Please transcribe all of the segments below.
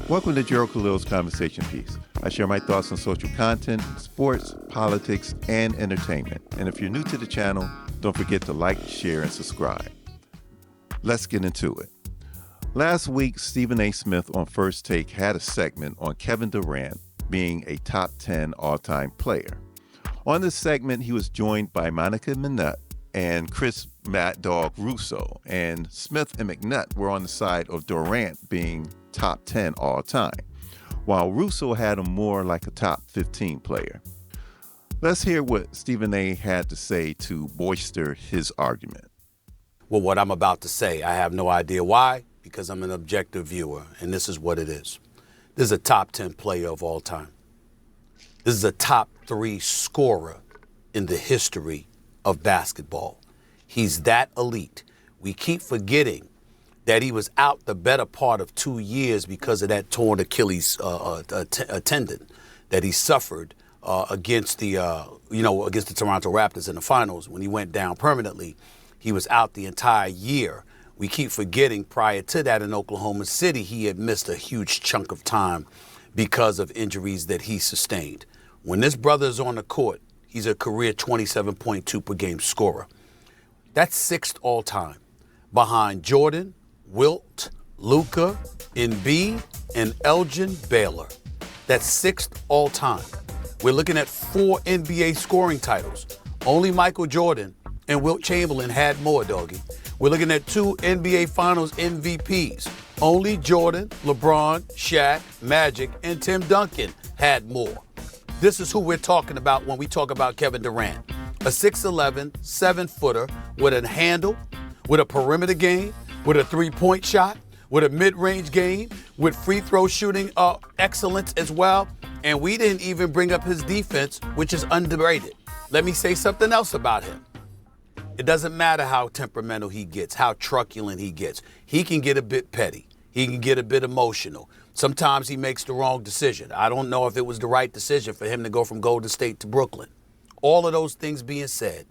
Welcome to Gerald Khalil's Conversation Piece. I share my thoughts on social content, sports, politics, and entertainment. And if you're new to the channel, don't forget to like, share, and subscribe. Let's get into it. Last week, Stephen A. Smith on First Take had a segment on Kevin Durant being a top 10 all-time player. On this segment, he was joined by Monica McNutt and Chris Mad Dog Russo, and Smith and McNutt were on the side of Durant being top 10 all time, while Russo had him more like a top 15 player. Let's hear what Stephen A. had to say to bolster his argument. Well, what I'm about to say, I have no idea why, because I'm an objective viewer, and this is what it is. This is a top 10 player of all time. This is a top 3 scorer in the history of basketball. He's that elite. We keep forgetting that he was out the better part of 2 years because of that torn Achilles tendon that he suffered against the Toronto Raptors in the finals. When he went down permanently, he was out the entire year. We keep forgetting prior to that in Oklahoma City, he had missed a huge chunk of time because of injuries that he sustained. When this brother is on the court, he's a career 27.2 per game scorer. That's 6th all time, behind Jordan, Wilt, Luka, Embiid, and Elgin Baylor. That's 6th all time. We're looking at 4 NBA scoring titles. Only Michael Jordan and Wilt Chamberlain had more, doggy. We're looking at 2 NBA Finals MVPs. Only Jordan, LeBron, Shaq, Magic, and Tim Duncan had more. This is who we're talking about when we talk about Kevin Durant. A 6'11", 7-footer with a handle, with a perimeter game, with a three-point shot, with a mid-range game, with free throw shooting excellence as well. And we didn't even bring up his defense, which is underrated. Let me say something else about him. It doesn't matter how temperamental he gets, how truculent he gets. He can get a bit petty. He can get a bit emotional. Sometimes he makes the wrong decision. I don't know if it was the right decision for him to go from Golden State to Brooklyn. All of those things being said,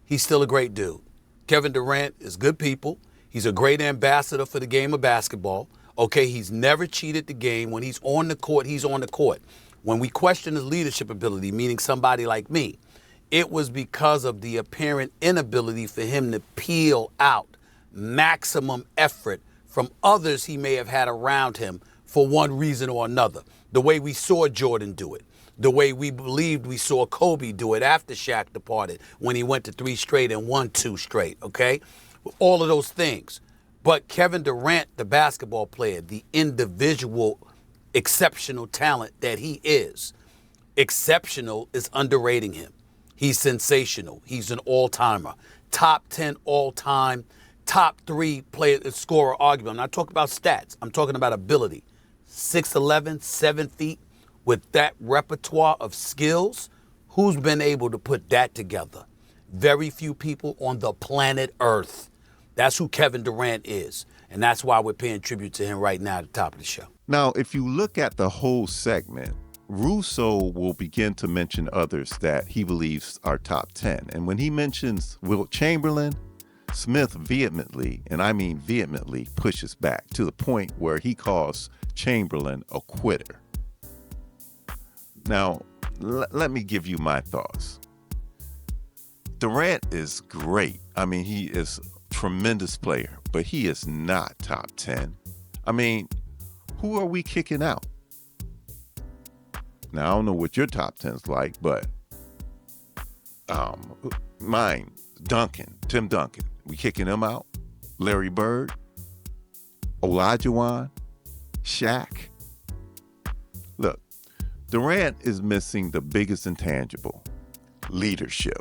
he's still a great dude. Kevin Durant is good people. He's a great ambassador for the game of basketball. Okay, he's never cheated the game. When he's on the court, he's on the court. When we question his leadership ability, meaning somebody like me, it was because of the apparent inability for him to peel out maximum effort from others he may have had around him for one reason or another. The way we saw Jordan do it. The way we believed we saw Kobe do it after Shaq departed when he went to 3 straight and won 2 straight, okay? All of those things. But Kevin Durant, the basketball player, the individual exceptional talent that he is, exceptional is underrating him. He's sensational. He's an all-timer. Top 10 all-time, top 3 player scorer argument. I'm not talking about stats. I'm talking about ability. 6'11", 7 feet, with that repertoire of skills, who's been able to put that together? Very few people on the planet Earth. That's who Kevin Durant is. And that's why we're paying tribute to him right now at the top of the show. Now, if you look at the whole segment, Russo will begin to mention others that he believes are top 10. And when he mentions Wilt Chamberlain, Smith vehemently, and I mean vehemently, pushes back to the point where he calls Chamberlain a quitter. Now, let me give you my thoughts. Durant is great. I mean, he is a tremendous player, but he is not top 10. I mean, who are we kicking out? Now, I don't know what your top 10's like, but mine, Tim Duncan. We kicking him out? Larry Bird? Olajuwon? Shaq? Look, Durant is missing the biggest intangible, leadership.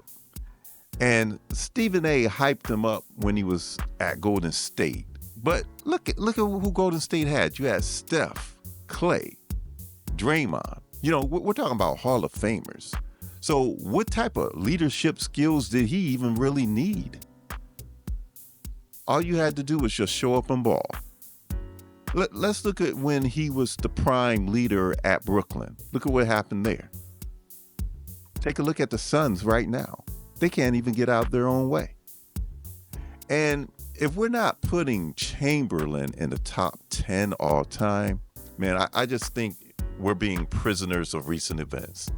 And Stephen A. hyped him up when he was at Golden State. But look at who Golden State had. You had Steph, Clay, Draymond. You know, we're talking about Hall of Famers. So what type of leadership skills did he even really need? All you had to do was just show up and ball. Let's look at when he was the prime leader at Brooklyn. Look at what happened there. Take a look at the Suns right now. They can't even get out their own way. And if we're not putting Chamberlain in the top 10 all time, Man, I just think we're being prisoners of recent events.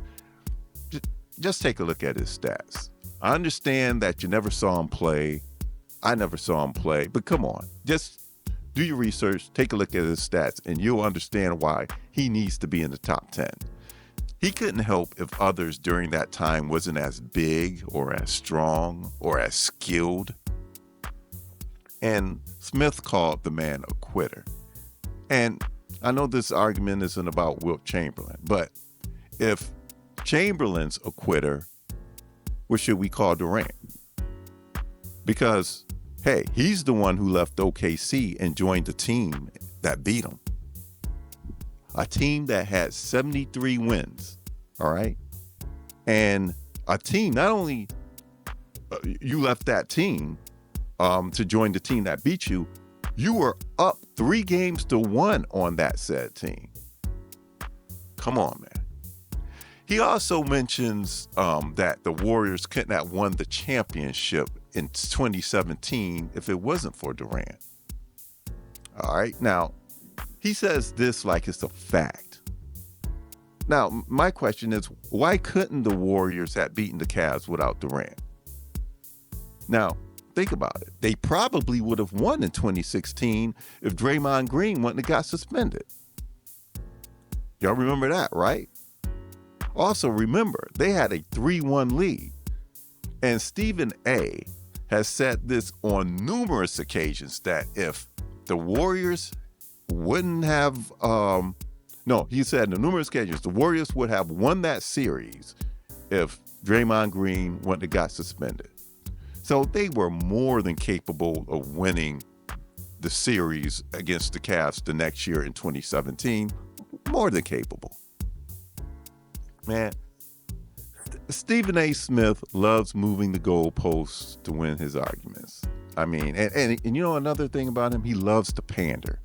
Just take a look at his stats. I understand that you never saw him play. I never saw him play, but come on, just do your research, take a look at his stats, and you'll understand why he needs to be in the top 10. He couldn't help if others during that time wasn't as big or as strong or as skilled. And Smith called the man a quitter. And I know this argument isn't about Wilt Chamberlain, but if Chamberlain's a quitter, what should we call Durant? Because, hey, he's the one who left OKC and joined the team that beat him. A team that had 73 wins, all right? And a team, not only you left that team to join the team that beat you, you were up 3-1 on that said team. Come on, man. He also mentions that the Warriors couldn't have won the championship in 2017 if it wasn't for Durant. All right. Now, he says this like it's a fact. Now, my question is, why couldn't the Warriors have beaten the Cavs without Durant? Now, think about it. They probably would have won in 2016 if Draymond Green wouldn't have got suspended. Y'all remember that, right? Also, remember, they had a 3-1 lead. And Stephen A. has said this on numerous occasions that if the Warriors wouldn't have, he said on numerous occasions, the Warriors would have won that series if Draymond Green wouldn't have got suspended. So they were more than capable of winning the series against the Cavs the next year in 2017. More than capable. Man, Stephen A. Smith loves moving the goalposts to win his arguments. I mean, and you know another thing about him? He loves to pander.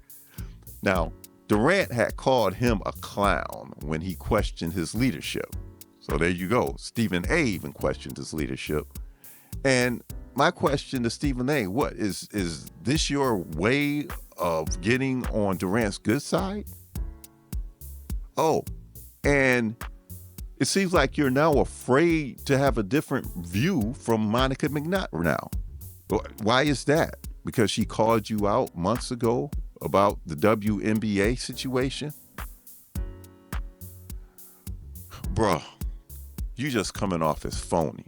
Now, Durant had called him a clown when he questioned his leadership. So there you go. Stephen A. even questioned his leadership. And my question to Stephen A., what is this your way of getting on Durant's good side? Oh, and it seems like you're now afraid to have a different view from Monica McNutt now. Why is that? Because she called you out months ago about the WNBA situation? Bro, you just coming off as phony.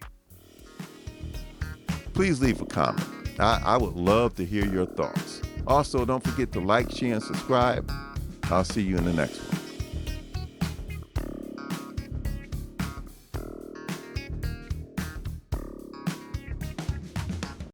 Please leave a comment. I would love to hear your thoughts. Also, don't forget to like, share, and subscribe. I'll see you in the next one.